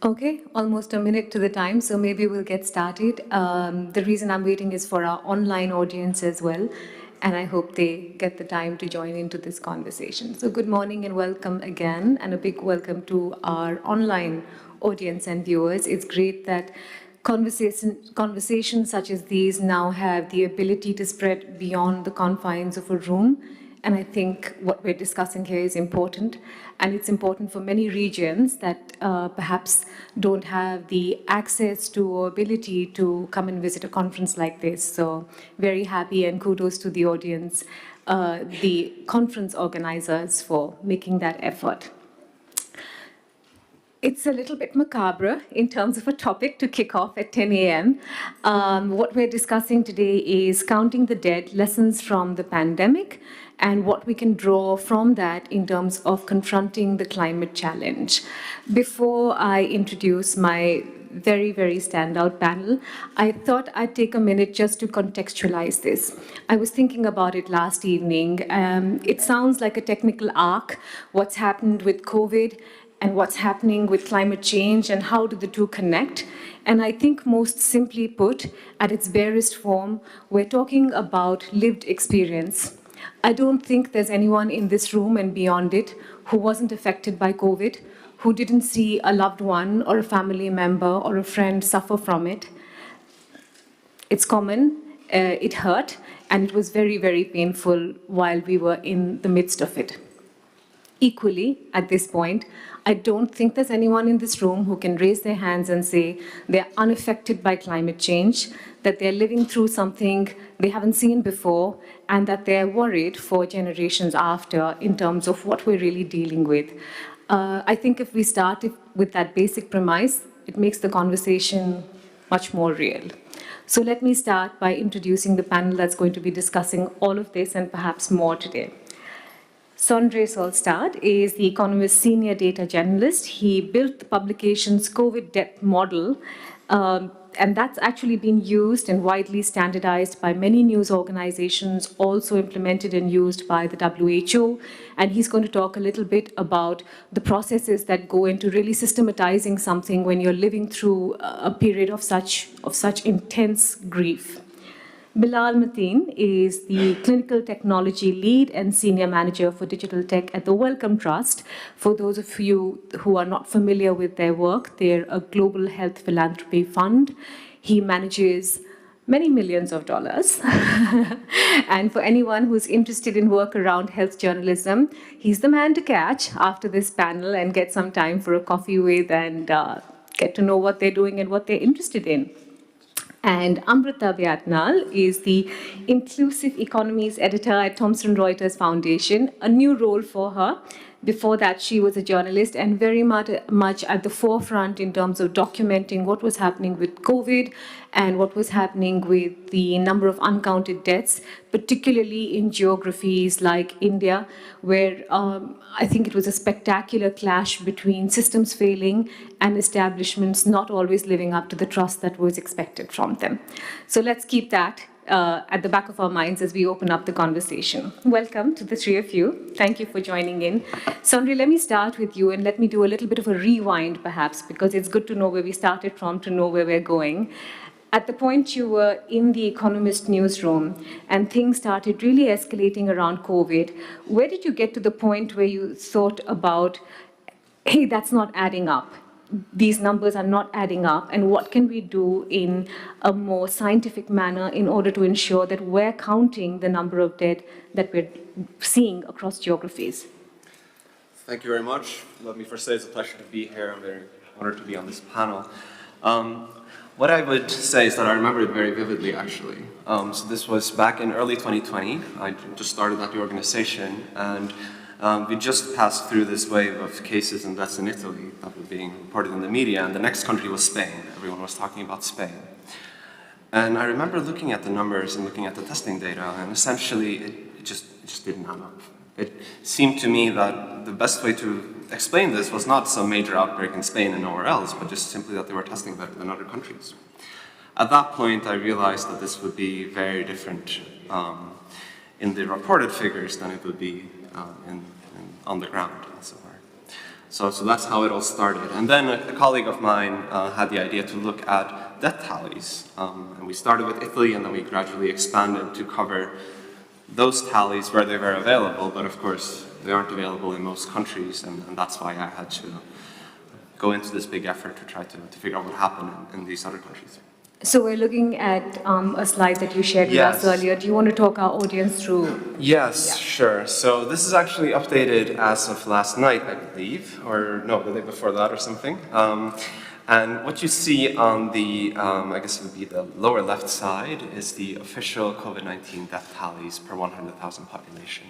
Okay, almost a minute to the time, so maybe we'll get started. The reason I'm waiting is for our online audience as well, and I hope they get the time to join into this conversation. So good morning and welcome again, and a big welcome to our online audience and viewers. It's great that conversations such as these now have the ability to spread beyond the confines of a room. And I think what we're discussing here is important. And it's important for many regions that perhaps don't have the access to or ability to come and visit a conference like this. So very happy and kudos to the audience, the conference organizers for making that effort. It's a little bit macabre in terms of a topic to kick off at 10 a.m. What we're discussing today is counting the dead, lessons from the pandemic, and what we can draw from that in terms of confronting the climate challenge. Before I introduce my very, very standout panel, I thought I'd take a minute just to contextualize this. I was thinking about it last evening. It sounds like a technical arc, what's happened with COVID, and what's happening with climate change and how do the two connect. And I think most simply put, at its barest form, we're talking about lived experience. I don't think there's anyone in this room and beyond it who wasn't affected by COVID, who didn't see a loved one or a family member or a friend suffer from it. It's common, it hurt, and it was very, very painful while we were in the midst of it. Equally, at this point, I don't think there's anyone in this room who can raise their hands and say they're unaffected by climate change, that they're living through something they haven't seen before, and that they're worried for generations after in terms of what we're really dealing with. I think if we start with that basic premise, it makes the conversation much more real. So let me start by introducing the panel that's going to be discussing all of this and perhaps more today. Sondre Solstad is the Economist senior data journalist. He built the publication's COVID death model, and that's actually been used and widely standardized by many news organizations, also implemented and used by the WHO. And he's going to talk a little bit about the processes that go into really systematizing something when you're living through a period of such intense grief. Bilal Mateen is the clinical technology lead and senior manager for digital tech at the Wellcome Trust. For those of you who are not familiar with their work, they're a global health philanthropy fund. He manages many millions of dollars. And for anyone who's interested in work around health journalism, he's the man to catch after this panel and get some time for a coffee with and get to know what they're doing and what they're interested in. And Amruta Byatnal is the Inclusive Economies editor at Thomson Reuters Foundation, a new role for her. Before that, she was a journalist and very much at the forefront in terms of documenting what was happening with COVID and what was happening with the number of uncounted deaths, particularly in geographies like India, where I think it was a spectacular clash between systems failing and establishments not always living up to the trust that was expected from them. So let's keep that at the back of our minds as we open up the conversation. Welcome to the three of you. Thank you for joining in. Sondre, let me start with you and let me do a little bit of a rewind perhaps, because it's good to know where we started from to know where we're going. At the point you were in the Economist newsroom and things started really escalating around COVID, where did you get to the point where you thought about, hey, that's not adding up? These numbers are not adding up, and what can we do in a more scientific manner in order to ensure that we're counting the number of dead that we're seeing across geographies? Thank you very much. Let me first say it's a pleasure to be here. I'm very honored to be on this panel. What I would say is that I remember it very vividly, actually. So this was back in early 2020. I just started at the organization, and we just passed through this wave of cases and deaths in Italy that were being reported in the media, and the next country was Spain. Everyone was talking about Spain. And I remember looking at the numbers and looking at the testing data, and essentially it just didn't add up. It seemed to me that the best way to explain this was not some major outbreak in Spain and nowhere else, but just simply that they were testing better than other countries. At that point, I realized that this would be very different in the reported figures than it would be on the ground, as it were. So that's how it all started. And then a colleague of mine had the idea to look at death tallies. And we started with Italy, and then we gradually expanded to cover those tallies where they were available, but of course they aren't available in most countries, and that's why I had to go into this big effort to try to figure out what happened in these other countries. So we're looking at a slide that you shared with us earlier. Do you want to talk our audience through? Yes, sure. So this is actually updated as of last night, I believe, or no, the day before that or something. And what you see on the, I guess it would be the lower left side, is the official COVID-19 death tallies per 100,000 population.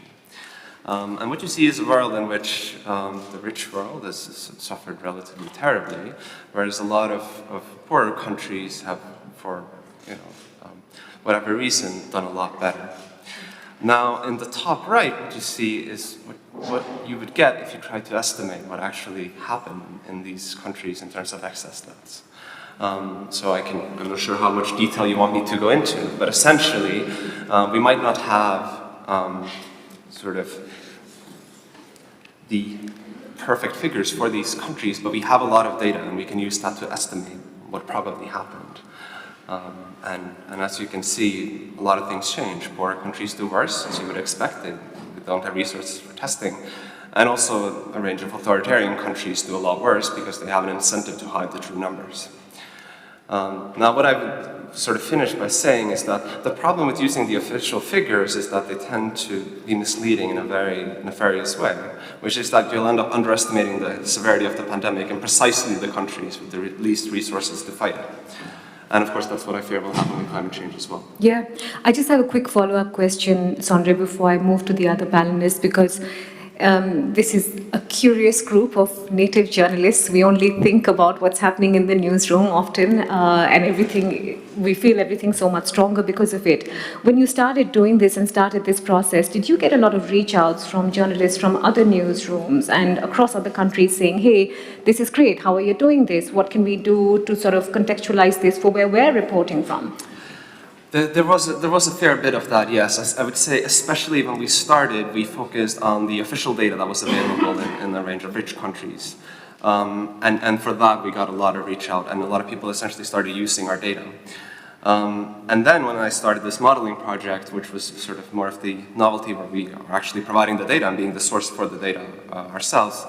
And what you see is a world in which the rich world has suffered relatively terribly, whereas a lot of poorer countries have, for whatever reason, done a lot better. Now, in the top right, what you see is what you would get if you tried to estimate what actually happened in these countries in terms of excess deaths. So I'm not sure how much detail you want me to go into, but essentially, we might not have sort of the perfect figures for these countries, but we have a lot of data, and we can use that to estimate what probably happened. And as you can see, a lot of things change. Poorer countries do worse, as you would expect. They don't have resources for testing. And also, a range of authoritarian countries do a lot worse because they have an incentive to hide the true numbers. Now, what I would sort of finish by saying is that the problem with using the official figures is that they tend to be misleading in a very nefarious way, which is that you'll end up underestimating the severity of the pandemic in precisely the countries with the least resources to fight it. And of course, that's what I fear will happen with climate change as well. Yeah, I just have a quick follow-up question, Sondre, before I move to the other panelists, because this is a curious group of native journalists. We only think about what's happening in the newsroom often, and we feel everything so much stronger because of it. When you started doing this and started this process, did you get a lot of reach outs from journalists from other newsrooms and across other countries saying, hey, this is great, how are you doing this? What can we do to sort of contextualize this for where we're reporting from? There was a fair bit of that, yes. I would say, especially when we started, we focused on the official data that was available in a range of rich countries. And for that, we got a lot of reach out, and a lot of people essentially started using our data. And then when I started this modeling project, which was sort of more of the novelty where we are actually providing the data and being the source for the data ourselves,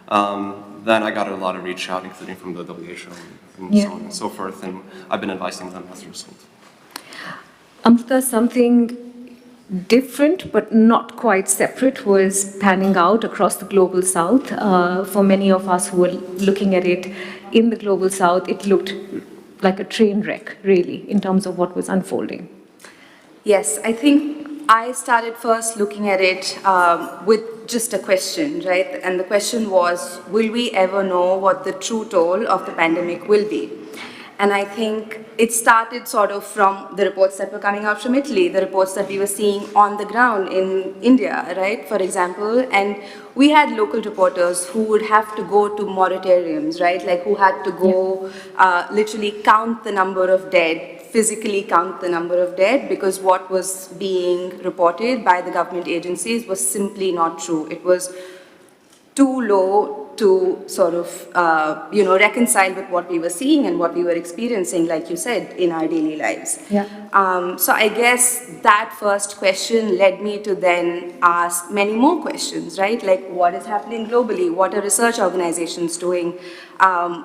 then I got a lot of reach out, including from the WHO and so on and so forth, and I've been advising them as a result. Amruta, something different but not quite separate was panning out across the global south. For many of us who were looking at it in the global south, it looked like a train wreck, really, in terms of what was unfolding. Yes, I think I started first looking at it with just a question, right? And the question was, will we ever know what the true toll of the pandemic will be? And I think it started sort of from the reports that were coming out from Italy, the reports that we were seeing on the ground in India, right, for example. And we had local reporters who would have to go to moratoriums, right, like who had to go literally count the number of dead, physically count the number of dead, because what was being reported by the government agencies was simply not true. It was too low to sort of, reconcile with what we were seeing and what we were experiencing, like you said, in our daily lives. Yeah. So I guess that first question led me to then ask many more questions, right? Like, what is happening globally? What are research organizations doing?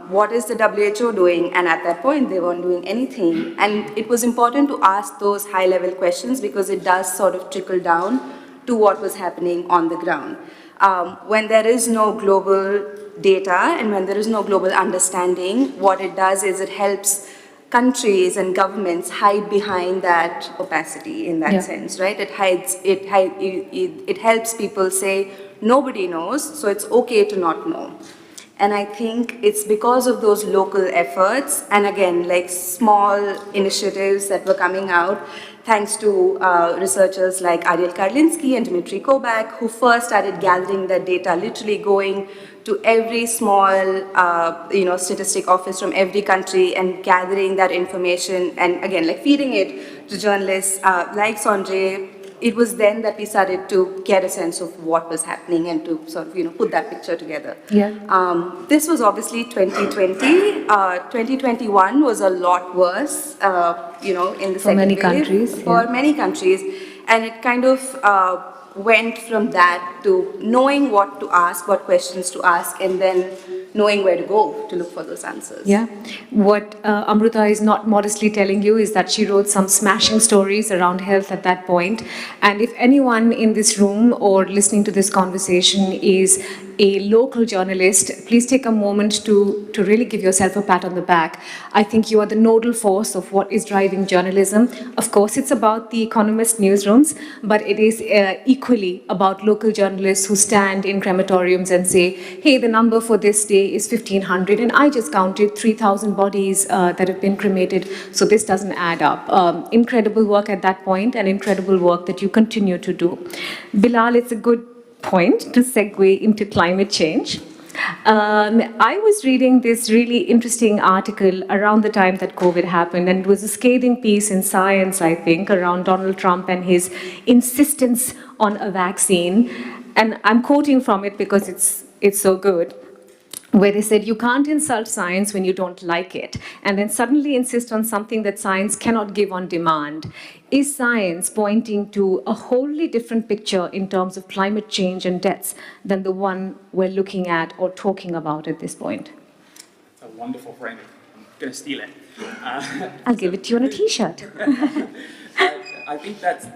What is the WHO doing? And at that point, they weren't doing anything. And it was important to ask those high-level questions because it does sort of trickle down to what was happening on the ground. When there is no global data and when there is no global understanding, what it does is it helps countries and governments hide behind that opacity in that sense, right? It helps people say, nobody knows, so it's okay to not know. And I think it's because of those local efforts, and again, like small initiatives that were coming out, thanks to researchers like Ariel Karlinski and Dmitry Kobak, who first started gathering that data, literally going to every small, statistic office from every country and gathering that information, and again, like feeding it to journalists like Sondre, it was then that we started to get a sense of what was happening and to sort of, put that picture together. Yeah. This was obviously 2020. 2021 was a lot worse, in the For many second wave. countries, For yeah. many countries. And it kind of went from that to knowing what to ask, what questions to ask, and then knowing where to go to look for those answers. Yeah. What Amruta is not modestly telling you is that she wrote some smashing stories around health at that point. And if anyone in this room or listening to this conversation is a local journalist, please take a moment to really give yourself a pat on the back. I think you are the nodal force of what is driving journalism. Of course, it's about the Economist newsrooms, but it is equally about local journalists who stand in crematoriums and say, hey, the number for this day is 1,500, and I just counted 3,000 bodies that have been cremated, so this doesn't add up. Incredible work at that point, and incredible work that you continue to do. Bilal, it's a good point to segue into climate change. I was reading this really interesting article around the time that COVID happened, and it was a scathing piece in Science, I think, around Donald Trump and his insistence on a vaccine. And I'm quoting from it because it's so good, where they said, you can't insult science when you don't like it, and then suddenly insist on something that science cannot give on demand. Is science pointing to a wholly different picture in terms of climate change and deaths than the one we're looking at or talking about at this point? It's a wonderful framing. I'm going to steal it. I'll give it to you on a T-shirt. I think that's...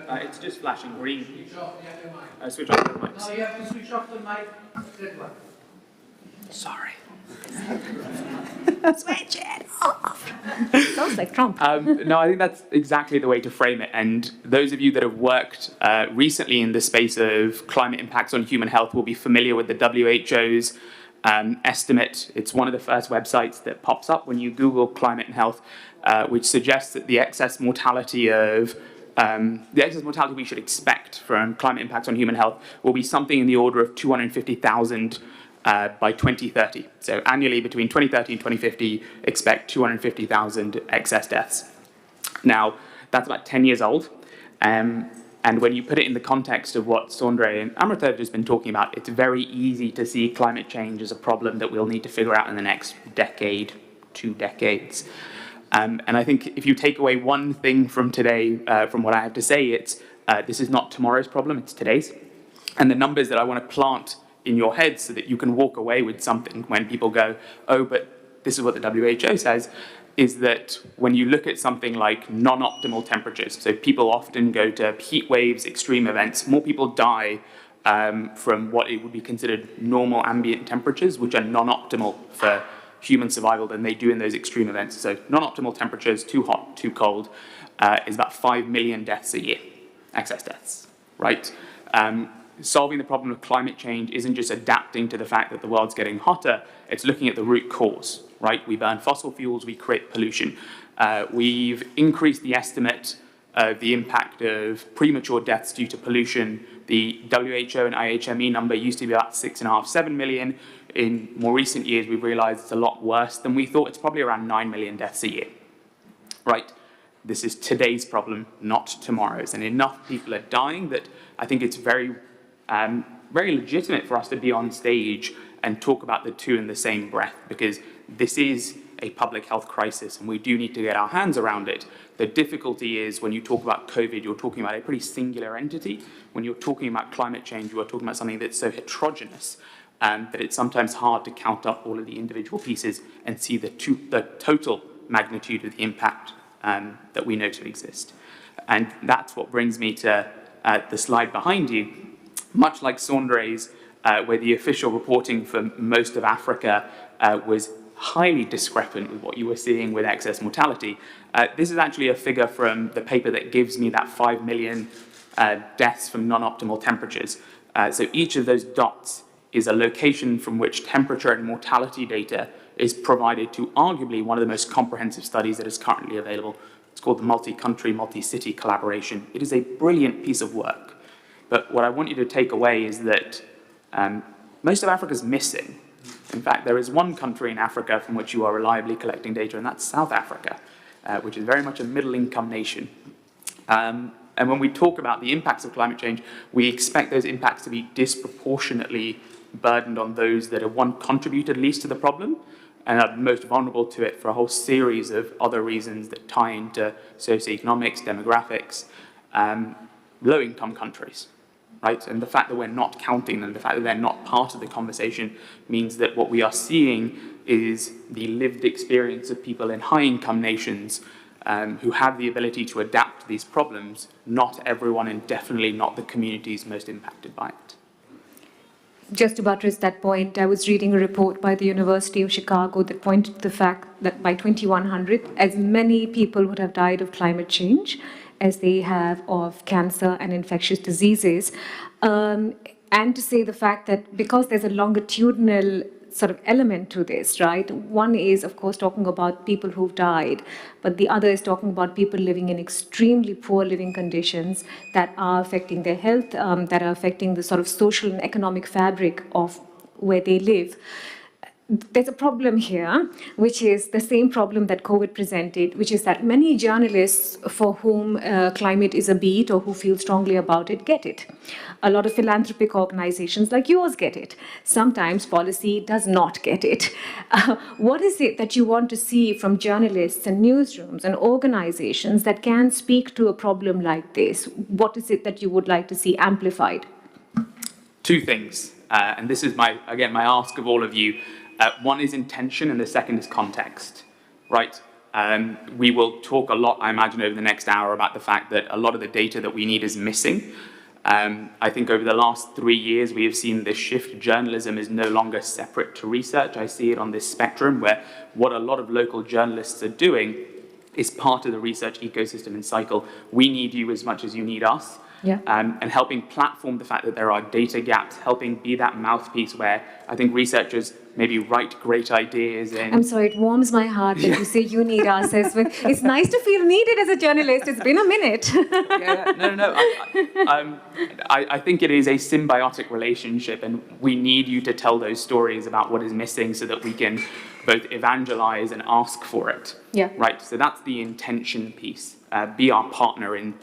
it's just flashing green. Switch off the mics. No, you have to switch off the mic. That one. Sorry. Switch it off. Sounds like Trump. No, I think that's exactly the way to frame it. And those of you that have worked recently in the space of climate impacts on human health will be familiar with the WHO's estimate. It's one of the first websites that pops up when you Google climate and health, which suggests that the excess mortality we should expect from climate impacts on human health will be something in the order of 250,000 by 2030. So annually between 2030 and 2050, expect 250,000 excess deaths. Now, that's about 10 years old. And when you put it in the context of what Sondre and Amruta have just been talking about, it's very easy to see climate change as a problem that we'll need to figure out in the next decade, 2 decades. And I think if you take away one thing from today, from what I have to say, it's this is not tomorrow's problem, it's today's. And the numbers that I want to plant in your head so that you can walk away with something when people go, oh, but this is what the WHO says, is that when you look at something like non-optimal temperatures, so people often go to heat waves, extreme events, more people die from what it would be considered normal ambient temperatures, which are non-optimal for human survival than they do in those extreme events. So non-optimal temperatures, too hot, too cold, is about 5 million deaths a year, excess deaths, right? Solving the problem of climate change isn't just adapting to the fact that the world's getting hotter, it's looking at the root cause, right? We burn fossil fuels, we create pollution. We've increased the estimate of the impact of premature deaths due to pollution. The WHO and IHME number used to be about 6.5, 7 million. In more recent years, we've realized it's a lot worse than we thought. It's probably around 9 million deaths a year, right? This is today's problem, not tomorrow's. And enough people are dying that I think it's very legitimate for us to be on stage and talk about the two in the same breath, because this is a public health crisis and we do need to get our hands around it. The difficulty is when you talk about COVID, you're talking about a pretty singular entity. When you're talking about climate change, you are talking about something that's so heterogeneous that it's sometimes hard to count up all of the individual pieces and see the total magnitude of the impact that we know to exist. And that's what brings me to the slide behind you. Much like Sondre's, where the official reporting for most of Africa was highly discrepant with what you were seeing with excess mortality. This is actually a figure from the paper that gives me that 5 million deaths from non-optimal temperatures. So each of those dots is a location from which temperature and mortality data is provided to arguably one of the most comprehensive studies that is currently available. It's called the multi-country, multi-city collaboration. It is a brilliant piece of work. But what I want you to take away is that most of Africa is missing. In fact, there is one country in Africa from which you are reliably collecting data, and that's South Africa. which is very much a middle-income nation. And when we talk about the impacts of climate change, we expect those impacts to be disproportionately burdened on those that have, one, contributed least to the problem and are most vulnerable to it for a whole series of other reasons that tie into socioeconomics, demographics, low-income countries, right? And the fact that we're not counting them, the fact that they're not part of the conversation means that what we are seeing is the lived experience of people in high-income nations who have the ability to adapt to these problems, not everyone and definitely not the communities most impacted by it. Just to buttress that point, I was reading a report by the University of Chicago that pointed to the fact that by 2100, as many people would have died of climate change as they have of cancer and infectious diseases. And to say the fact that because there's a longitudinal sort of element to this, right? One is, of course, talking about people who've died, but the other is talking about people living in extremely poor living conditions that are affecting their health, that are affecting the sort of social and economic fabric of where they live. There's a problem here, which is the same problem that COVID presented, which is that many journalists for whom climate is a beat or who feel strongly about it get it. A lot of philanthropic organizations like yours get it. Sometimes policy does not get it. What is it that you want to see from journalists and newsrooms and organizations that can speak to a problem like this? What is it that you would like to see amplified? Two things, and this is my ask of all of you. One is intention and the second is context, right? We will talk a lot, I imagine, over the next hour about the fact that a lot of the data that we need is missing. I think over the last 3 years, we have seen this shift. Journalism is no longer separate to research. I see it on this spectrum where what a lot of local journalists are doing is part of the research ecosystem and cycle. We need you as much as you need us. Yeah. And helping platform the fact that there are data gaps, helping be that mouthpiece where I think researchers maybe write great ideas. And I'm sorry, it warms my heart that you say you need us. It's nice to feel needed as a journalist. It's been a minute. I think it is a symbiotic relationship, and we need you to tell those stories about what is missing so that we can both evangelize and ask for it. Yeah. Right. So that's the intention piece. Be our partner in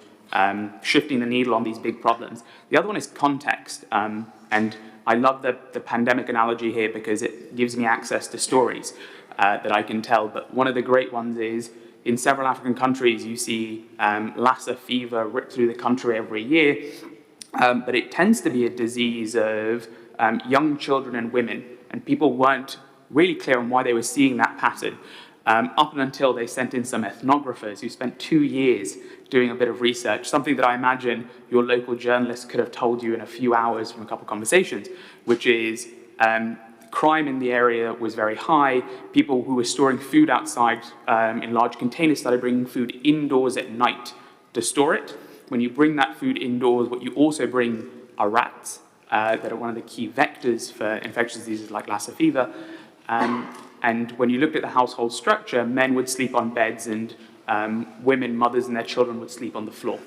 shifting the needle on these big problems. The other one is context, and I love the pandemic analogy here because it gives me access to stories that I can tell. But one of the great ones is in several African countries, you see Lassa fever rip through the country every year, but it tends to be a disease of young children and women, and people weren't really clear on why they were seeing that pattern. Up until they sent in some ethnographers who spent 2 years doing a bit of research, something that I imagine your local journalist could have told you in a few hours from a couple of conversations, which is crime in the area was very high. People who were storing food outside in large containers started bringing food indoors at night to store it. When you bring that food indoors, what you also bring are rats that are one of the key vectors for infectious diseases like Lassa fever. And when you looked at the household structure, men would sleep on beds and women, mothers and their children would sleep on the floor,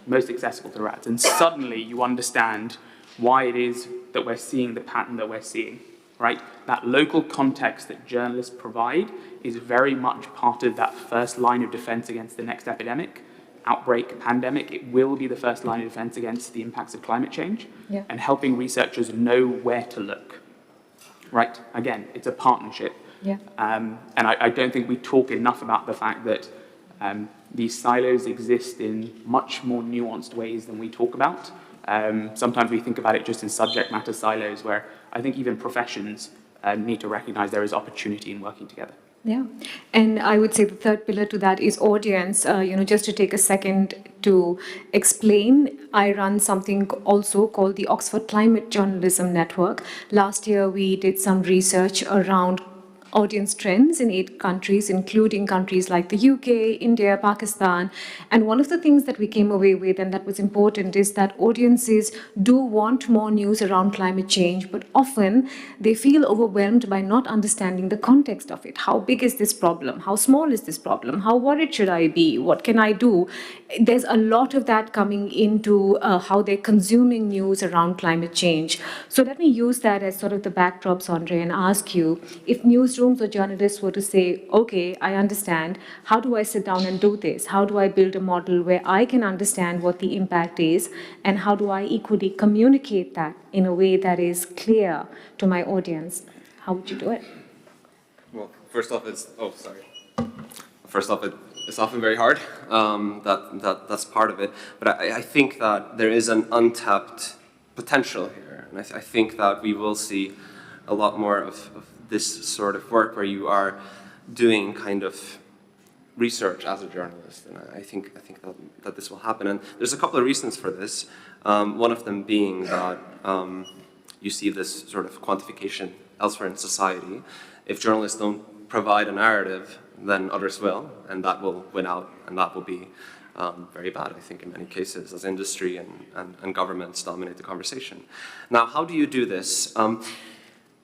most accessible to rats. And suddenly you understand why it is that we're seeing the pattern that we're seeing, right? That local context that journalists provide is very much part of that first line of defense against the next epidemic, outbreak, pandemic. It will be the first line of defense against the impacts of climate change, and helping researchers know where to look, right? Again, it's a partnership. And I don't think we talk enough about the fact that these silos exist in much more nuanced ways than we talk about. Sometimes we think about it just in subject matter silos, where I think even professions need to recognize there is opportunity in working together. Yeah, and I would say the third pillar to that is audience. Just to take a second to explain, I run something also called the Oxford Climate Journalism Network. Last year, we did some research around audience trends in 8 countries, including countries like the UK, India, Pakistan. And one of the things that we came away with, and that was important, is that audiences do want more news around climate change, but often they feel overwhelmed by not understanding the context of it. How big is this problem? How small is this problem? How worried should I be? What can I do? There's a lot of that coming into how they're consuming news around climate change. So let me use that as sort of the backdrop, Sondre, and ask you, if newsrooms newsrooms or journalists were to say, okay, I understand, how do I sit down and do this? How do I build a model where I can understand what the impact is, and how do I equally communicate that in a way that is clear to my audience? How would you do it? Well, first off, it's often very hard. That's part of it. But I think that there is an untapped potential here. And I think that we will see a lot more of this sort of work where you are doing kind of research as a journalist. And I think that this will happen. And there's a couple of reasons for this. One of them being that you see this sort of quantification elsewhere in society. If journalists don't provide a narrative, then others will, and that will win out, and that will be very bad, I think, in many cases, as industry and governments dominate the conversation. Now, how do you do this?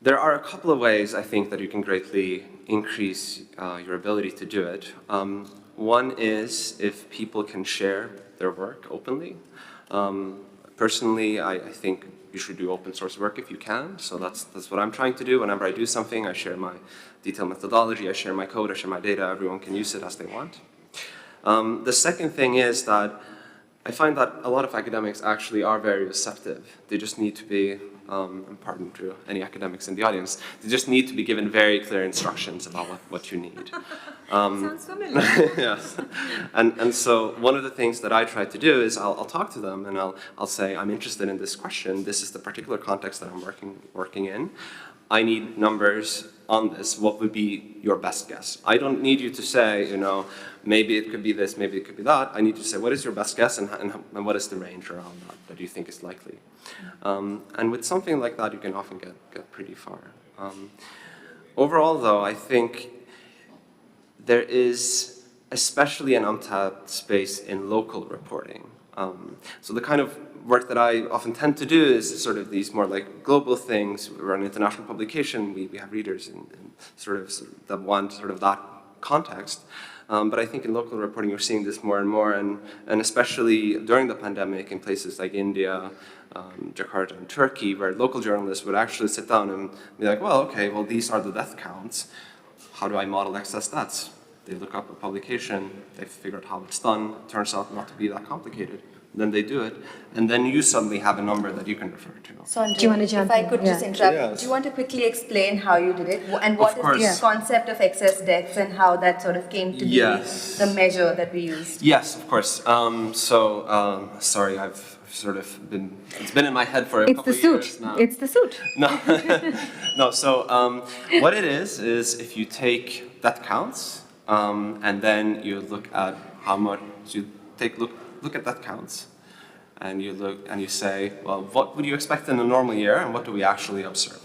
There are a couple of ways, I think, that you can greatly increase your ability to do it. One is if people can share their work openly. Personally, I think you should do open source work if you can. So that's what I'm trying to do. Whenever I do something, I share my detailed methodology, I share my code, I share my data. Everyone can use it as they want. The second thing is that I find that a lot of academics actually are very receptive. They just need to be, and pardon to any academics in the audience, they just need to be given very clear instructions about what you need. Sounds familiar. Yes. And so one of the things that I try to do is I'll talk to them and I'll say, I'm interested in this question. This is the particular context that I'm working in. I need numbers on this. What would be your best guess? I don't need you to say, maybe it could be this, maybe it could be that. I need to say, what is your best guess and what is the range around that you think is likely? And with something like that, you can often get pretty far. Overall, though, I think there is especially an untapped space in local reporting. So the kind of work that I often tend to do is sort of these more like global things. We're an international publication. We have readers in sort of that want sort of that context. But I think in local reporting, you're seeing this more and more, and especially during the pandemic in places like India, Jakarta, and Turkey, where local journalists would actually sit down and be like, well, okay, well, these are the death counts. How do I model excess deaths? They look up a publication, they figure out how it's done. It turns out not to be that complicated. Then they do it, and then you suddenly have a number that you can refer to. Sondre, Do you want to jump if I in? could Yeah. just interrupt, Yes. do you want to quickly explain how you did it? And what is this concept of excess deaths and how that sort of came to be the measure that we used? Yes, of course. Sorry, I've sort of it's been in my head for a couple of years now. It's the suit. No, no. So what it is if you take death counts and then you look at how much you look at death counts, and you say, well, what would you expect in a normal year, and what do we actually observe?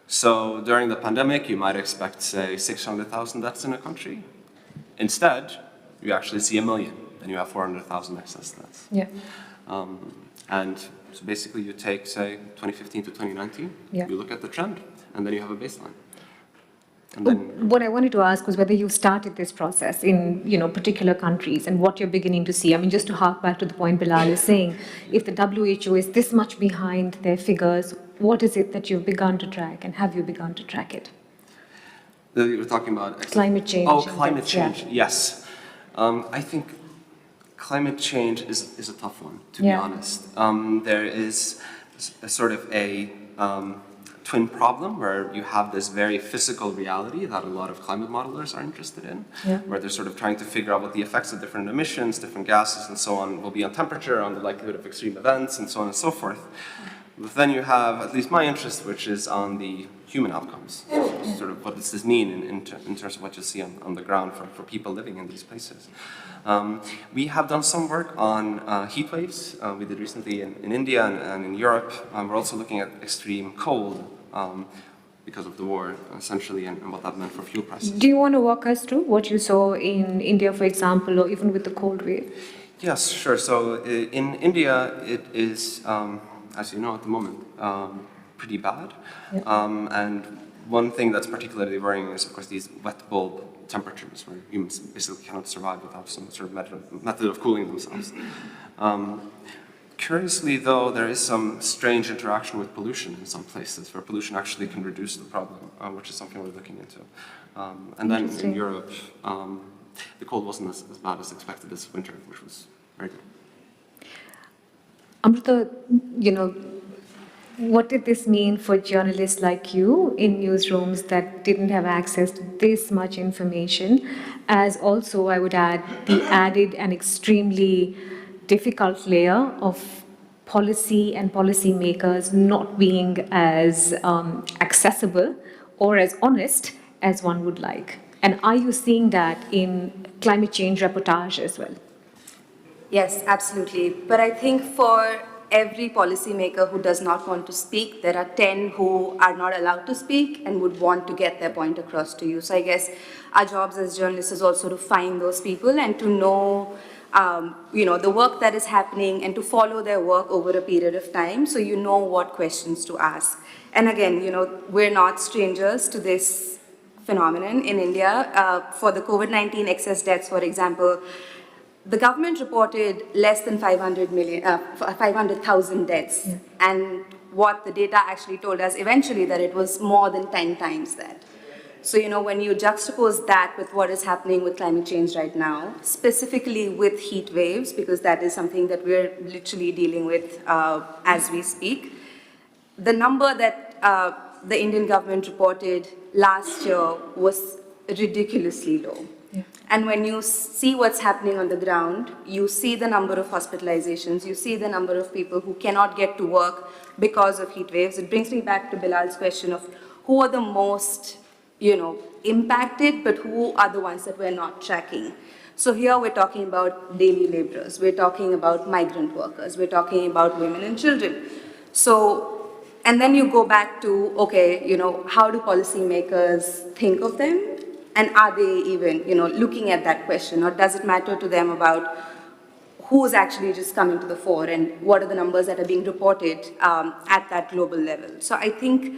So during the pandemic, you might expect, say, 600,000 deaths in a country. Instead, you actually see 1 million, and you have 400,000 excess deaths. Yeah. And so basically, you take, say, 2015 to 2019. Yeah. You look at the trend, and then you have a baseline. And then, What I wanted to ask was whether you've started this process in particular countries and what you're beginning to see. I mean, just to hark back to the point Bilal is saying, if the WHO is this much behind their figures, what is it that you've begun to track, and have you begun to track it? you were talking about Climate change. Oh, climate change. Yeah. Yes, I think climate change is a tough one, to be honest. There is a sort of a twin problem where you have this very physical reality that a lot of climate modelers are interested in, where they're sort of trying to figure out what the effects of different emissions, different gases, and so on will be on temperature, on the likelihood of extreme events, and so on and so forth. But then you have, at least my interest, which is on the human outcomes. Sort of what does this mean in terms of what you see on the ground for people living in these places. We have done some work on heat waves. We did recently in India and in Europe. We're also looking at extreme cold because of the war, essentially, and what that meant for fuel prices. Do you want to walk us through what you saw in India, for example, or even with the cold wave? Yes, sure. So in India, it is, as you know at the moment, pretty bad. And one thing that's particularly worrying is, of course, these wet bulb temperatures, where humans basically cannot survive without some sort of method of cooling themselves. Curiously, though, there is some strange interaction with pollution in some places, where pollution actually can reduce the problem, which is something we're looking into. And then in Europe, the cold wasn't as bad as expected this winter, which was very good. Amruta, what did this mean for journalists like you in newsrooms that didn't have access to this much information? As also, I would add, the added and extremely difficult layer of policy and policymakers not being as accessible or as honest as one would like. And are you seeing that in climate change reportage as well? Yes, absolutely. But I think for every policymaker who does not want to speak, there are 10 who are not allowed to speak and would want to get their point across to you. So I guess our jobs as journalists is also to find those people and to know, the work that is happening and to follow their work over a period of time so you know what questions to ask. And again, we're not strangers to this phenomenon in India. For the COVID-19 excess deaths, for example, the government reported less than 500,000 deaths. Yeah. And what the data actually told us eventually that it was more than 10 times that. So, when you juxtapose that with what is happening with climate change right now, specifically with heat waves, because that is something that we're literally dealing with as we speak, the number that the Indian government reported last year was ridiculously low. Yeah. And when you see what's happening on the ground, you see the number of hospitalizations, you see the number of people who cannot get to work because of heat waves. It brings me back to Bilal's question of who are the most, impacted, but who are the ones that we're not tracking. So here we're talking about daily laborers, we're talking about migrant workers, we're talking about women and children. So, and then you go back to, okay, how do policymakers think of them? And are they even, looking at that question? Or does it matter to them about who's actually just coming to the fore and what are the numbers that are being reported at that global level? So I think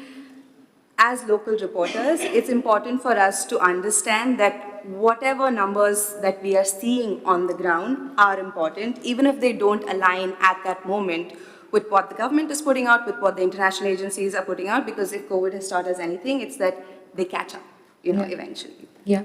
as local reporters, it's important for us to understand that whatever numbers that we are seeing on the ground are important, even if they don't align at that moment with what the government is putting out, with what the international agencies are putting out, because if COVID has taught us anything, it's that they catch up, eventually. Yeah.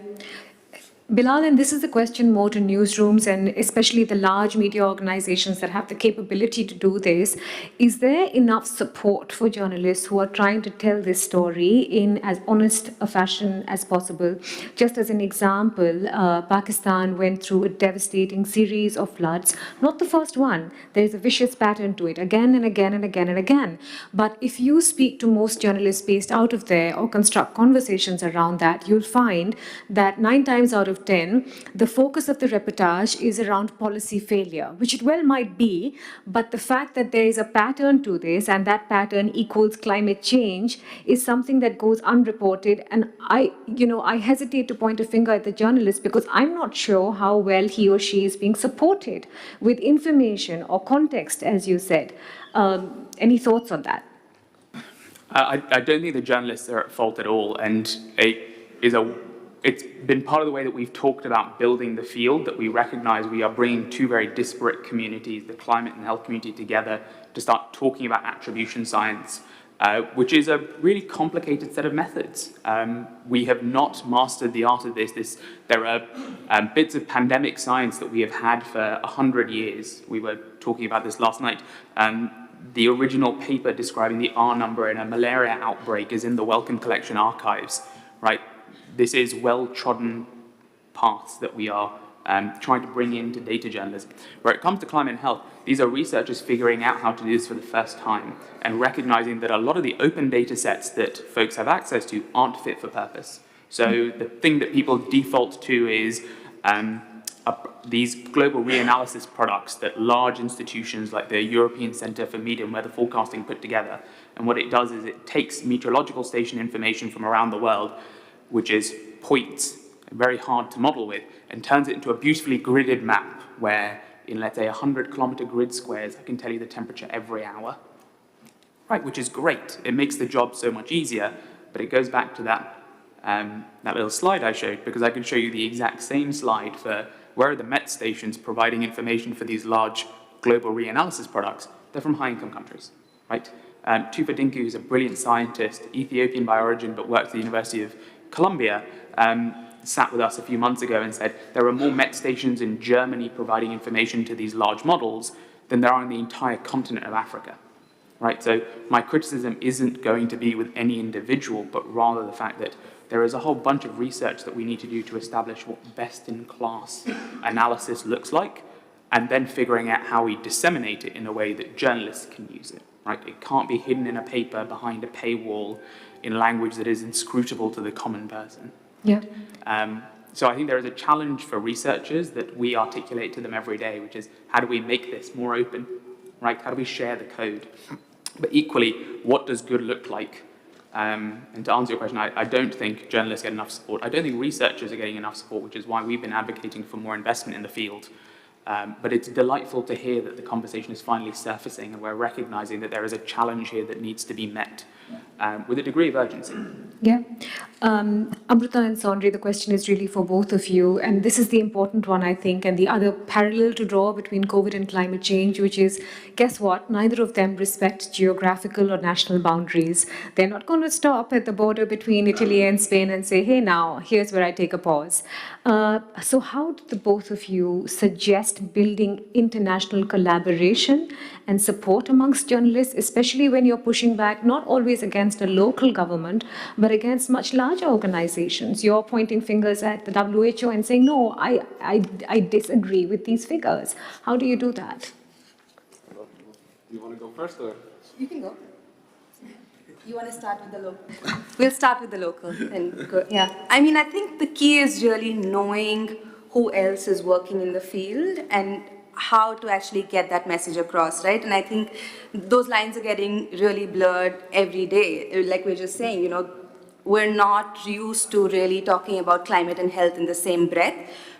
Bilal, and this is a question more to newsrooms and especially the large media organizations that have the capability to do this. Is there enough support for journalists who are trying to tell this story in as honest a fashion as possible? Just as an example, Pakistan went through a devastating series of floods. Not the first one. There is a vicious pattern to it, again and again and again and again. But if you speak to most journalists based out of there or construct conversations around that, you'll find that 9 times out of 10, the focus of the reportage is around policy failure, which it well might be, but the fact that there is a pattern to this and that pattern equals climate change is something that goes unreported. And I hesitate to point a finger at the journalist because I'm not sure how well he or she is being supported with information or context, as you said. Any thoughts on that? I don't think the journalists are at fault at all, and it's been part of the way that we've talked about building the field, that we recognize we are bringing two very disparate communities, the climate and health community, together to start talking about attribution science, which is a really complicated set of methods. We have not mastered the art of this. There are bits of pandemic science that we have had for 100 years. We were talking about this last night. The original paper describing the R number in a malaria outbreak is in the Wellcome collection archives, right? This is well-trodden paths that we are trying to bring into data journalism. Where it comes to climate and health, these are researchers figuring out how to do this for the first time and recognizing that a lot of the open data sets that folks have access to aren't fit for purpose. So the thing that people default to is these global reanalysis products that large institutions like the European Centre for Media and Weather Forecasting put together. And what it does is it takes meteorological station information from around the world, which is points, very hard to model with, and turns it into a beautifully gridded map where in, let's say, 100-kilometer grid squares, I can tell you the temperature every hour. Right, which is great. It makes the job so much easier, but it goes back to that little slide I showed, because I can show you the exact same slide for where are the Met stations providing information for these large global reanalysis products, they're from high-income countries, right? Tufa Dinku, who's a brilliant scientist, Ethiopian by origin, but works at the University of Columbia, sat with us a few months ago and said there are more Met stations in Germany providing information to these large models than there are in the entire continent of Africa, right? So my criticism isn't going to be with any individual, but rather the fact that there is a whole bunch of research that we need to do to establish what best-in-class analysis looks like, and then figuring out how we disseminate it in a way that journalists can use it, right? It can't be hidden in a paper behind a paywall in language that is inscrutable to the common person. Yeah. So I think there is a challenge for researchers that we articulate to them every day, which is how do we make this more open, right? How do we share the code? But equally, what does good look like? And to answer your question, I don't think journalists get enough support. I don't think researchers are getting enough support, which is why we've been advocating for more investment in the field. But it's delightful to hear that the conversation is finally surfacing and we're recognizing that there is a challenge here that needs to be met with a degree of urgency. Yeah. Amruta and Sondre, the question is really for both of you, and this is the important one, I think, and the other parallel to draw between COVID and climate change, which is, guess what? Neither of them respect geographical or national boundaries. They're not going to stop at the border between Italy and Spain and say, hey, now, here's where I take a pause. So how do the both of you suggest building international collaboration and support amongst journalists, especially when you're pushing back not always against a local government, but against much larger organizations? You're pointing fingers at the WHO and saying, no, I disagree with these figures. How do you do that? You want to go first, or? You can go. You want to start with the local? We'll start with the local and go. Yeah. I mean, I think the key is really knowing who else is working in the field and how to actually get that message across, right? And I think those lines are getting really blurred every day. Like we're just saying, you know, we're not used to really talking about climate and health in the same breath.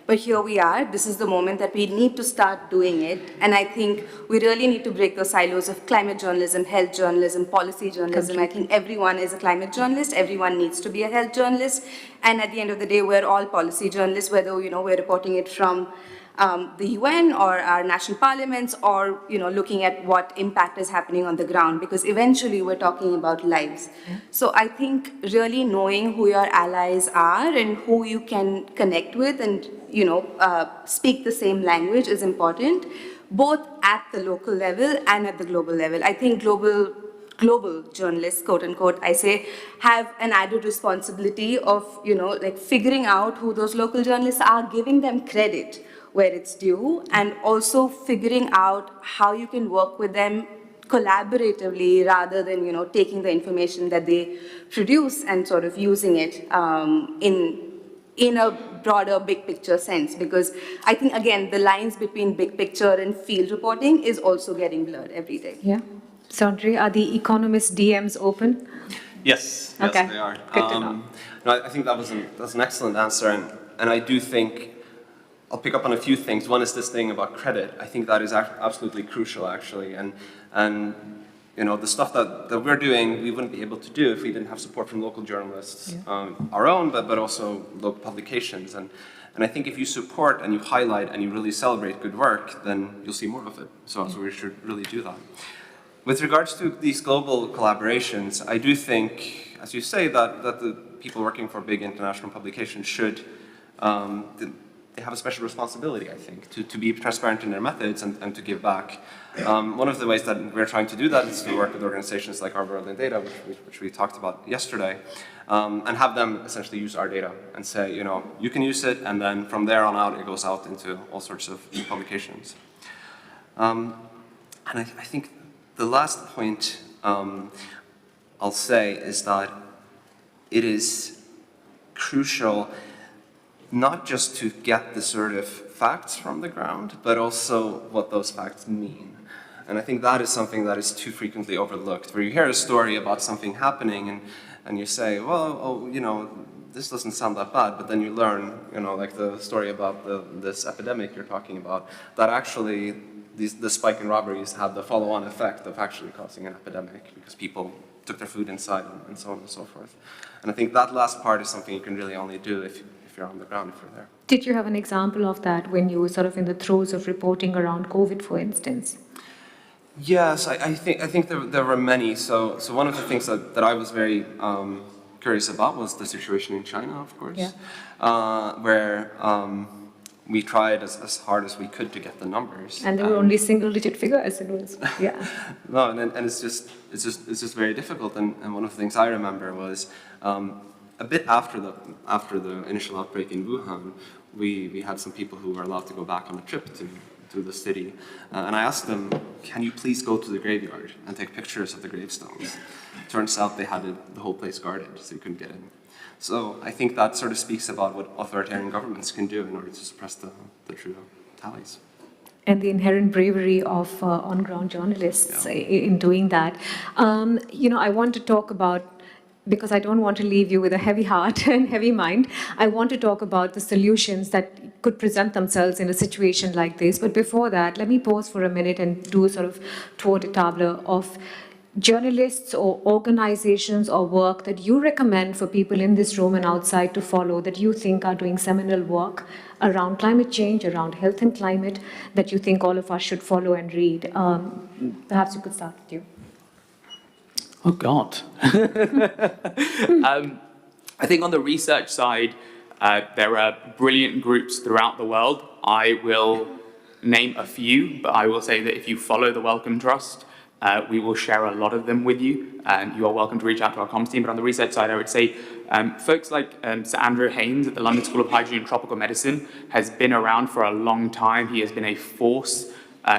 But here we are. This is the moment that we need to start doing it. And I think we really need to break those silos of climate journalism, health journalism, policy journalism. I think everyone is a climate journalist. Everyone needs to be a health journalist. And at the end of the day, we're all policy journalists, whether, you know, we're reporting it from the UN or our national parliaments, or, you know, looking at what impact is happening on the ground, because eventually we're talking about lives. Yeah. So I think really knowing who your allies are and who you can connect with and, you know, speak the same language is important, both at the local level and at the global level. I think global journalists, quote unquote, I say, have an added responsibility of, you know, like figuring out who those local journalists are, giving them credit where it's due, and also figuring out how you can work with them collaboratively rather than, you know, taking the information that they produce and sort of using it in a broader big picture sense. Because I think, again, the lines between big picture and field reporting is also getting blurred every day. Yeah. Sondre, are the Economist DMs open? Yes, okay. Yes, they are. Good to know. No, I think that's an excellent answer, and I do think I'll pick up on a few things. One is this thing about credit. I think that is absolutely crucial, actually, and you know, the stuff that we're doing, we wouldn't be able to do if we didn't have support from local journalists, our own, but also local publications. And I think if you support and you highlight and you really celebrate good work, then you'll see more of it. So we should really do that. With regards to these global collaborations, I do think, as you say, that the people working for big international publications should they have a special responsibility, I think, to be transparent in their methods and to give back. One of the ways that we're trying to do that is to work with organizations like Our World in Data, which we talked about yesterday, and have them essentially use our data and say, you know, you can use it, and then from there on out, it goes out into all sorts of publications. And I think the last point I'll say is that it is crucial not just to get the sort of facts from the ground, but also what those facts mean. And I think that is something that is too frequently overlooked, where you hear a story about something happening and you say, well, oh, you know, this doesn't sound that bad, but then you learn, you know, like the story about this epidemic you're talking about, that actually the spike in robberies had the follow-on effect of actually causing an epidemic because people took their food inside and so on and so forth. And I think that last part is something you can really only do if you're on the ground, if you're there. Did you have an example of that when you were sort of in the throes of reporting around COVID, for instance? Yes, I think there were many. So one of the things that I was very curious about was the situation in China, of course, where we tried as hard as we could to get the numbers. And there were only single-digit figures. It was, yeah. No, and it's just very difficult. And one of the things I remember was a bit after the initial outbreak in Wuhan, we had some people who were allowed to go back on a trip to the city, and I asked them, "Can you please go to the graveyard and take pictures of the gravestones?" Turns out they had the whole place guarded, so you couldn't get in. So I think that sort of speaks about what authoritarian governments can do in order to suppress the true tallies. And the inherent bravery of on-ground journalists in doing that. I want to talk about, because I don't want to leave you with a heavy heart and heavy mind, I want to talk about the solutions that could present themselves in a situation like this. But before that, let me pause for a minute and do a sort of tour de table of journalists or organizations or work that you recommend for people in this room and outside to follow, that you think are doing seminal work around climate change, around health and climate, that you think all of us should follow and read. Perhaps you could start with you. Oh, God. I think on the research side, there are brilliant groups throughout the world. I will name a few, but I will say that if you follow the Wellcome Trust, we will share a lot of them with you. You are welcome to reach out to our comms team. But on the research side, I would say folks like Sir Andrew Haynes at the London School of Hygiene and Tropical Medicine has been around for a long time. He has been a force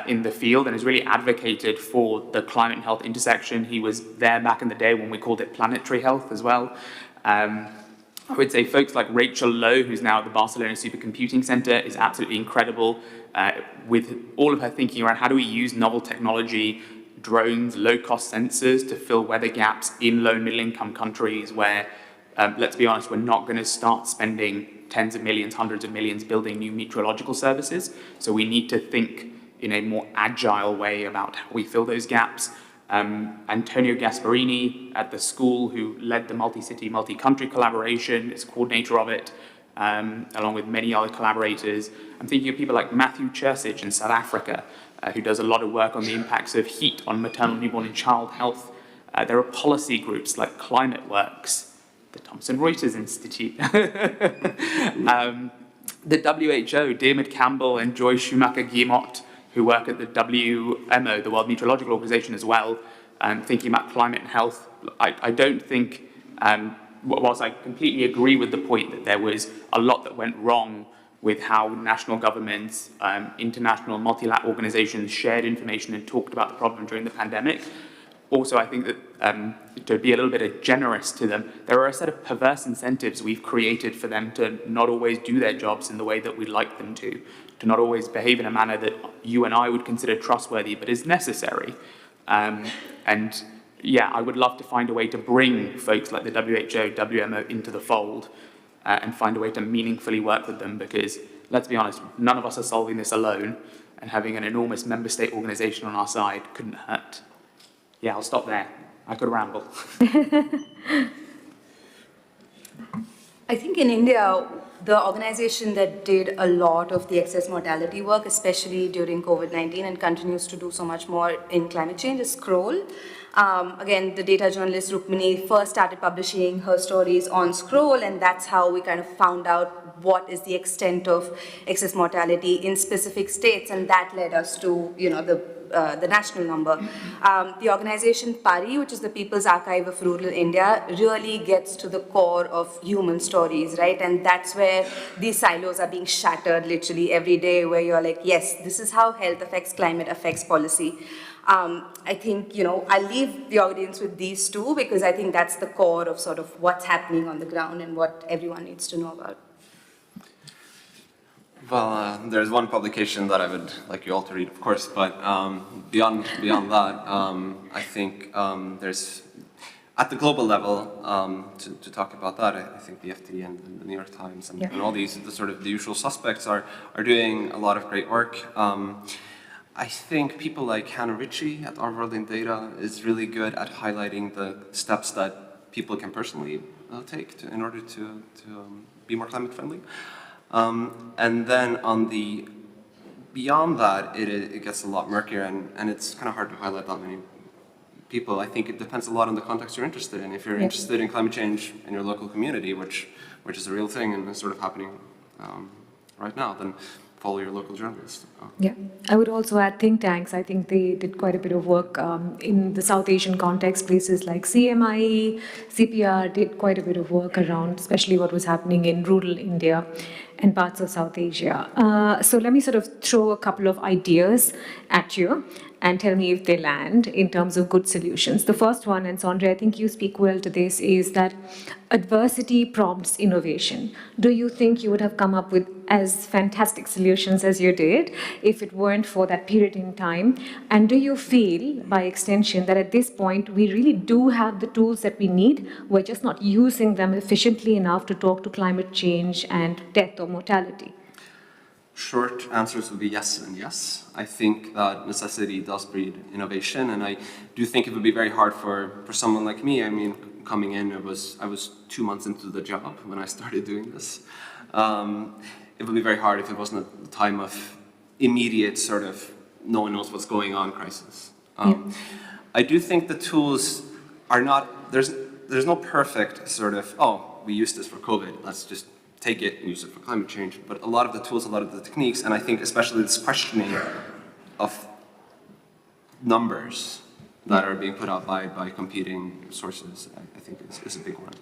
in the field and has really advocated for the climate and health intersection. He was there back in the day when we called it planetary health as well. I would say folks like Rachel Lowe, who's now at the Barcelona Supercomputing Center, is absolutely incredible with all of her thinking around how do we use novel technology, drones, low-cost sensors to fill weather gaps in low and middle-income countries where, let's be honest, we're not going to start spending tens of millions, hundreds of millions building new meteorological services. So we need to think in a more agile way about how we fill those gaps. Antonio Gasparini at the school, who led the multi-city, multi-country collaboration, is coordinator of it, along with many other collaborators. I'm thinking of people like Matthew Chersich in South Africa, who does a lot of work on the impacts of heat on maternal, newborn and child health. There are policy groups like Climate Works, the Thomson Reuters Institute, the WHO, Diarmaid Campbell and Joy Schumacher-Guillemot, who work at the WMO, the World Meteorological Organization as well, thinking about climate and health. I don't think, whilst I completely agree with the point that there was a lot that went wrong with how national governments, international multilateral organizations shared information and talked about the problem during the pandemic. Also, I think that to be a little bit generous to them, there are a set of perverse incentives we've created for them to not always do their jobs in the way that we'd like them to not always behave in a manner that you and I would consider trustworthy, but is necessary. And yeah, I would love to find a way to bring folks like the WHO, WMO into the fold and find a way to meaningfully work with them, because let's be honest, none of us are solving this alone, and having an enormous member state organization on our side couldn't hurt. Yeah, I'll stop there. I could ramble. I think in India, the organization that did a lot of the excess mortality work, especially during COVID-19, and continues to do so much more in climate change, is Scroll. Again, the data journalist Rukmini first started publishing her stories on Scroll, and that's how we kind of found out what is the extent of excess mortality in specific states, and that led us to, the national number. The organization PARI, which is the People's Archive of Rural India, really gets to the core of human stories, right? And that's where these silos are being shattered literally every day, where you're like, yes, this is how health affects climate, affects policy. I think, I'll leave the audience with these two, because I think that's the core of sort of what's happening on the ground and what everyone needs to know about. Well, there's one publication that I would like you all to read, of course, but beyond that, I think there's, at the global level, to talk about that, I think the FT and the New York Times and all these, the usual suspects are doing a lot of great work. I think people like Hannah Ritchie at Our World in Data is really good at highlighting the steps that people can personally take in order to be more climate friendly. And then beyond that, it gets a lot murkier, and it's kind of hard to highlight that many people. I think it depends a lot on the context you're interested in. If you're interested in climate change in your local community, which is a real thing and is sort of happening right now, then follow your local journalist. Yeah, I would also add think tanks. I think they did quite a bit of work in the South Asian context. Places like CMIE, CPR did quite a bit of work around, especially what was happening in rural India and parts of South Asia. So let me sort of throw a couple of ideas at you and tell me if they land in terms of good solutions. The first one, and Sondre, I think you speak well to this, is that adversity prompts innovation. Do you think you would have come up with as fantastic solutions as you did if it weren't for that period in time? And do you feel, by extension, that at this point we really do have the tools that we need? We're just not using them efficiently enough to talk to climate change and death or mortality? Short answers would be yes and yes. I think that necessity does breed innovation, and I do think it would be very hard for someone like me. I mean, coming in, I was 2 months into the job when I started doing this. It would be very hard if it wasn't a time of immediate sort of no one knows what's going on crisis. I do think the tools are not, there's no perfect sort of, oh, we used this for COVID, let's just take it and use it for climate change. But a lot of the tools, a lot of the techniques, and I think especially this questioning of numbers that are being put out by competing sources, I think is a big one.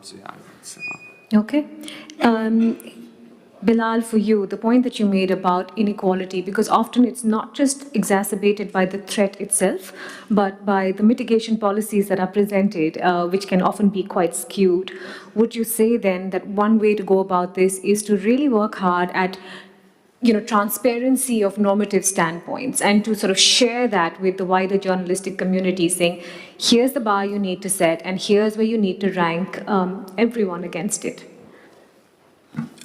So yeah, I would say that. Okay. Bilal, for you, the point that you made about inequality, because often it's not just exacerbated by the threat itself, but by the mitigation policies that are presented, which can often be quite skewed. Would you say then that one way to go about this is to really work hard at transparency of normative standpoints and to sort of share that with the wider journalistic community, saying, here's the bar you need to set and here's where you need to rank everyone against it?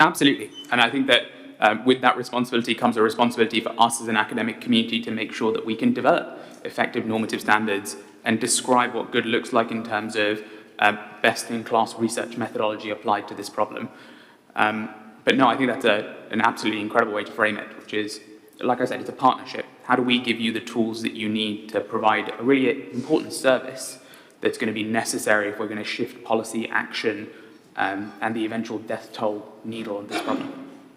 Absolutely. And I think that with that responsibility comes a responsibility for us as an academic community to make sure that we can develop effective normative standards and describe what good looks like in terms of best-in-class research methodology applied to this problem. But no, I think that's an absolutely incredible way to frame it, which is, like I said, it's a partnership. How do we give you the tools that you need to provide a really important service that's going to be necessary if we're going to shift policy action and the eventual death toll needle of this problem?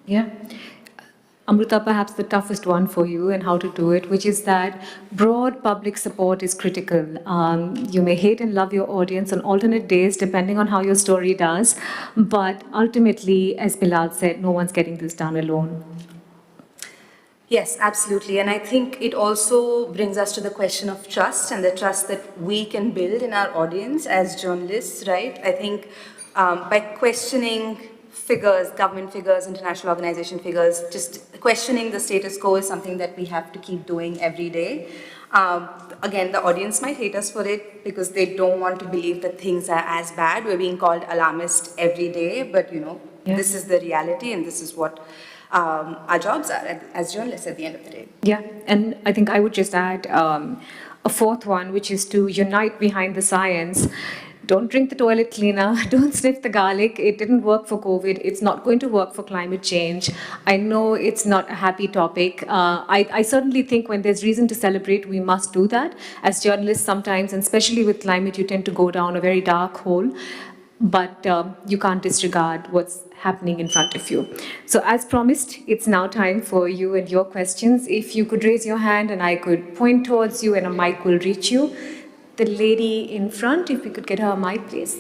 Yeah. Amruta, perhaps the toughest one for you and how to do it, which is that broad public support is critical. You may hate and love your audience on alternate days, depending on how your story does. But ultimately, as Bilal said, no one's getting this done alone. Yes, absolutely. And I think it also brings us to the question of trust and the trust that we can build in our audience as journalists, right? I think by questioning figures, government figures, international organization figures, just questioning the status quo is something that we have to keep doing every day. Again, the audience might hate us for it because they don't want to believe that things are as bad. We're being called alarmist every day, but this is the reality and this is what our jobs are as journalists at the end of the day. Yeah, and I think I would just add a fourth one, which is to unite behind the science. Don't drink the toilet cleaner, don't sniff the garlic. It didn't work for COVID. It's not going to work for climate change. I know it's not a happy topic. I certainly think when there's reason to celebrate, we must do that. As journalists sometimes, and especially with climate, you tend to go down a very dark hole. But you can't disregard what's happening in front of you. So as promised, it's now time for you and your questions. If you could raise your hand and I could point towards you and a mic will reach you. The lady in front, if we could get her a mic, please.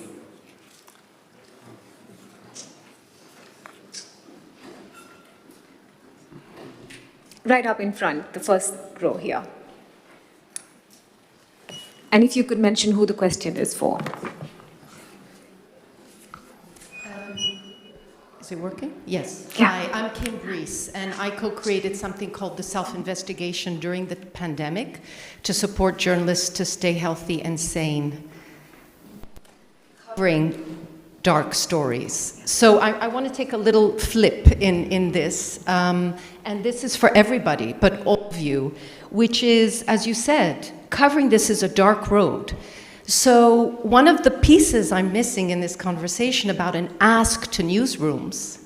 Right up in front, the first row here. And if you could mention who the question is for. Is it working? Yes. Yeah. Hi, I'm Kim Brees, and I co-created something called the self-investigation during the pandemic to support journalists to stay healthy and sane, covering dark stories. So I want to take a little flip in this, and this is for everybody, but all of you, which is, as you said, covering this is a dark road. So one of the pieces I'm missing in this conversation about an ask to newsrooms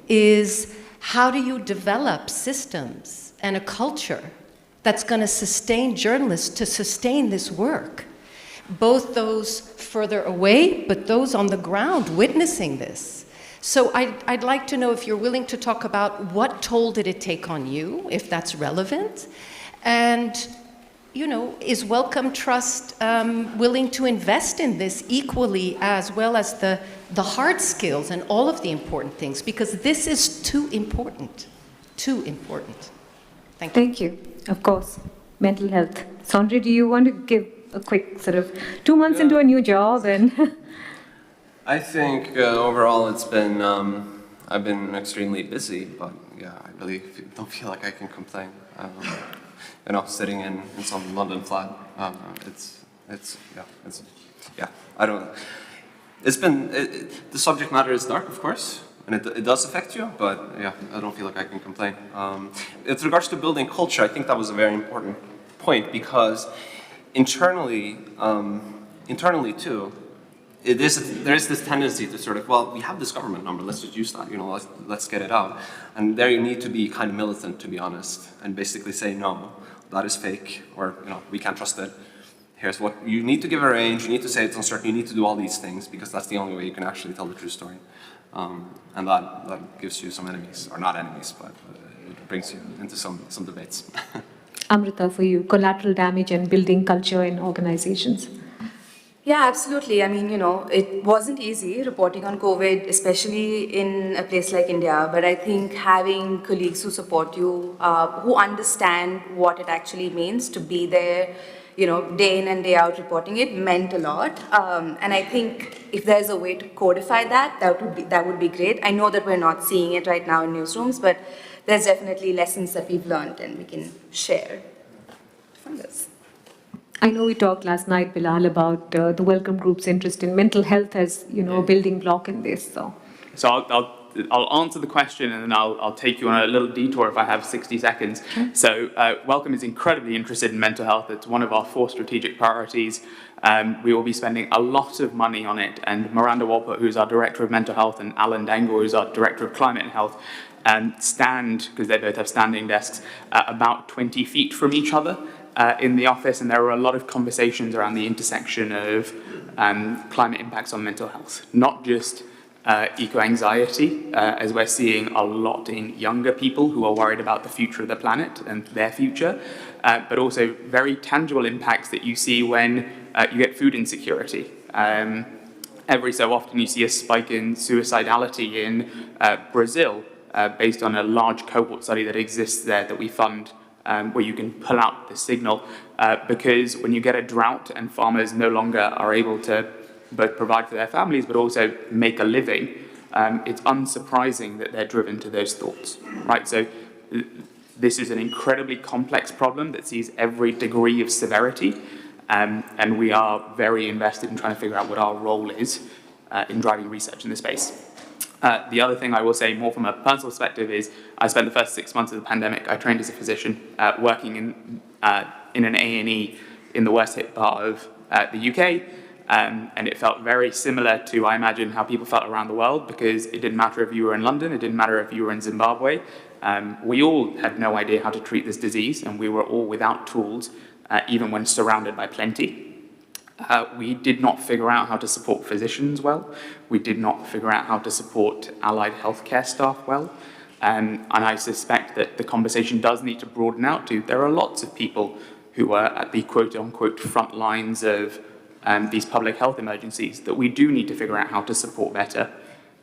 is how do you develop systems and a culture that's going to sustain journalists to sustain this work? Both those further away, but those on the ground witnessing this. So I'd like to know if you're willing to talk about what toll did it take on you, if that's relevant, and is Wellcome Trust willing to invest in this equally as well as the hard skills and all of the important things, because this is too important. Too important. Thank you. Thank you. Of course. Mental health. Sondre, do you want to give a quick sort of 2 months into a new job and... I think overall it's been, I've been extremely busy, but yeah, I really don't feel like I can complain. Sitting in some London flat, the subject matter is dark, of course, and it does affect you, but yeah, I don't feel like I can complain. With regards to building culture, I think that was a very important point, because internally too, there is this tendency to sort of, well, we have this government number, let's just use that, let's get it out. And there you need to be kind of militant, to be honest, and basically say, no, that is fake, or, we can't trust it. Here's what, you need to give a range, you need to say it's uncertain, you need to do all these things, because that's the only way you can actually tell the true story. And that gives you some enemies, or not enemies, but it brings you into some debates. Amruta, for you, collateral damage and building culture in organizations. Yeah, absolutely. I mean, it wasn't easy reporting on COVID, especially in a place like India. But I think having colleagues who support you, who understand what it actually means to be there, day in and day out reporting it, meant a lot. And I think if there's a way to codify that would be great. I know that we're not seeing it right now in newsrooms, but there's definitely lessons that we've learned and we can share from this. I know we talked last night, Bilal, about the Wellcome Group's interest in mental health as, a building block in this. So I'll answer the question, and then I'll take you on a little detour if I have 60 seconds. Okay. So Wellcome is incredibly interested in mental health. It's one of our 4 strategic priorities. We will be spending a lot of money on it, and Miranda Walpert, who's our Director of Mental Health, and Alan Dangle, who's our Director of Climate and Health, stand, because they both have standing desks, about 20 feet from each other in the office, and there are a lot of conversations around the intersection of climate impacts on mental health, not just eco-anxiety, as we're seeing a lot in younger people who are worried about the future of the planet and their future, but also very tangible impacts that you see when you get food insecurity. Every so often you see a spike in suicidality in Brazil, based on a large cohort study that exists there that we fund, where you can pull out the signal, because when you get a drought and farmers no longer are able to both provide for their families but also make a living, it's unsurprising that they're driven to those thoughts, right? So this is an incredibly complex problem that sees every degree of severity, and we are very invested in trying to figure out what our role is in driving research in this space. The other thing I will say more from a personal perspective is I spent the first 6 months of the pandemic, I trained as a physician, working in an A&E in the worst hit part of the UK, and it felt very similar to, I imagine, how people felt around the world, because it didn't matter if you were in London, it didn't matter if you were in Zimbabwe. We all had no idea how to treat this disease, and we were all without tools, even when surrounded by plenty. We did not figure out how to support physicians well. We did not figure out how to support allied healthcare staff well. And I suspect that the conversation does need to broaden out to, there are lots of people who are at the quote-unquote front lines of these public health emergencies that we do need to figure out how to support better.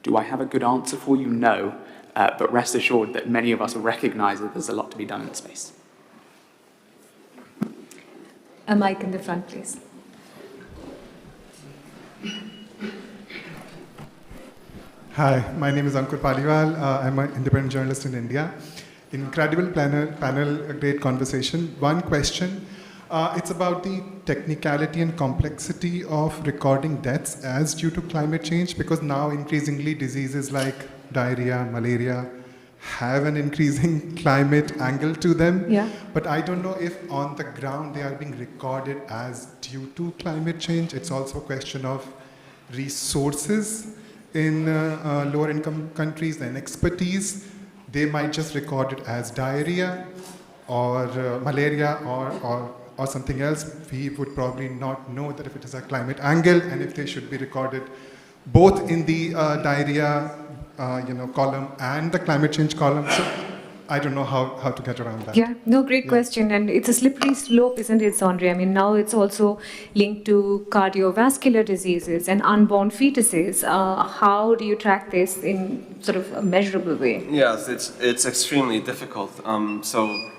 Do I have a good answer for you? No. But rest assured that many of us recognize that there's a lot to be done in the space. A mic in the front, please. Hi, my name is Ankur Paliwal. I'm an independent journalist in India. Incredible panel, a great conversation. One question, it's about the technicality and complexity of recording deaths as due to climate change, because now increasingly diseases like diarrhea, malaria have an increasing climate angle to them. Yeah. But I don't know if on the ground they are being recorded as due to climate change. It's also a question of resources. in lower income countries, then expertise, they might just record it as diarrhea or malaria or something else. We would probably not know that if it is a climate angle and if they should be recorded both in the diarrhea column and the climate change column. So I don't know how to get around that. Yeah, no, great question. And it's a slippery slope, isn't it, Sondre? I mean, now it's also linked to cardiovascular diseases and unborn fetuses. How do you track this in sort of a measurable way? Yes, it's extremely difficult. So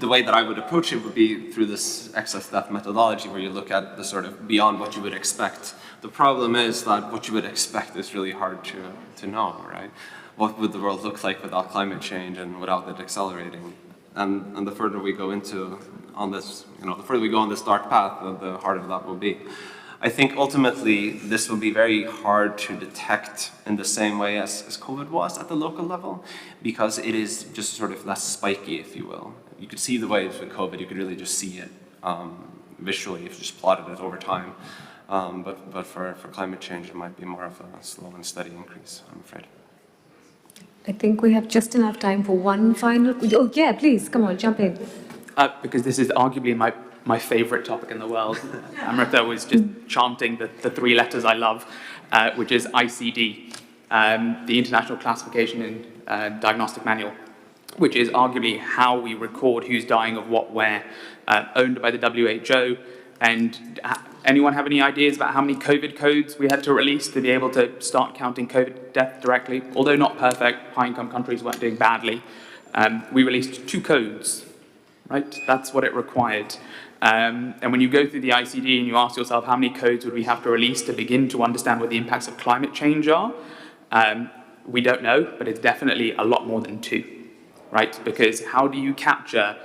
the way that I would approach it would be through this excess death methodology, where you look at the sort of beyond what you would expect. The problem is that what you would expect is really hard to know, right? What would the world look like without climate change and without it accelerating? And the further we go on this dark path, the harder that will be. I think ultimately this will be very hard to detect in the same way as COVID was at the local level, because it is just sort of less spiky, if you will. You could see the waves with COVID, you could really just see it visually if you just plotted it over time. But for climate change, it might be more of a slow and steady increase, I'm afraid. I think we have just enough time for one final. Oh, yeah, please, come on, jump in. Because this is arguably my favorite topic in the world. Amruta was just chanting the three letters I love, which is ICD, the International Classification and Diagnostic Manual, which is arguably how we record who's dying of what where, owned by the WHO. And anyone have any ideas about how many COVID codes we had to release to be able to start counting COVID death directly? Although not perfect, high-income countries weren't doing badly. We released 2 codes, right? That's what it required. And when you go through the ICD and you ask yourself how many codes would we have to release to begin to understand what the impacts of climate change are, we don't know, but it's definitely a lot more than 2, right? Because how do you capture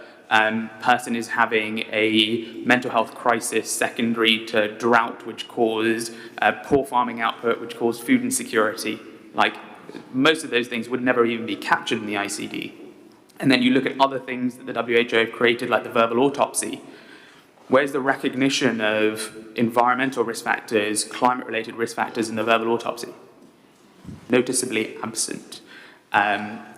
person is having a mental health crisis secondary to drought, which caused poor farming output, which caused food insecurity? Like, most of those things would never even be captured in the ICD. And then you look at other things that the WHO have created, like the verbal autopsy. Where's the recognition of environmental risk factors, climate-related risk factors in the verbal autopsy? Noticeably absent.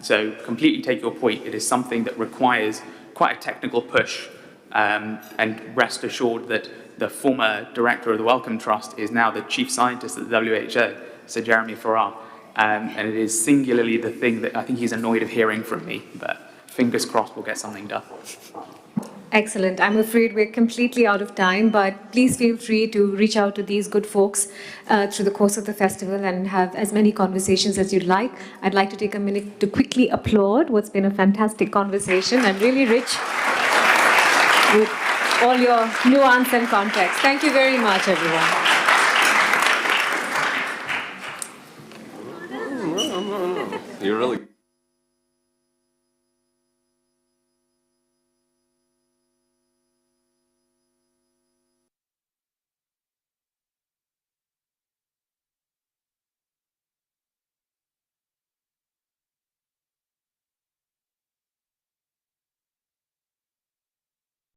So completely take your point. It is something that requires quite a technical push, and rest assured that the former director of the Wellcome Trust is now the chief scientist at the WHO, Sir Jeremy Farrar, and it is singularly the thing that I think he's annoyed of hearing from me, but fingers crossed we'll get something done. Excellent. I'm afraid we're completely out of time, but please feel free to reach out to these good folks through the course of the festival and have as many conversations as you'd like. I'd like to take a minute to quickly applaud what's been a fantastic conversation and really rich with all your nuance and context. Thank you very much, everyone. You're really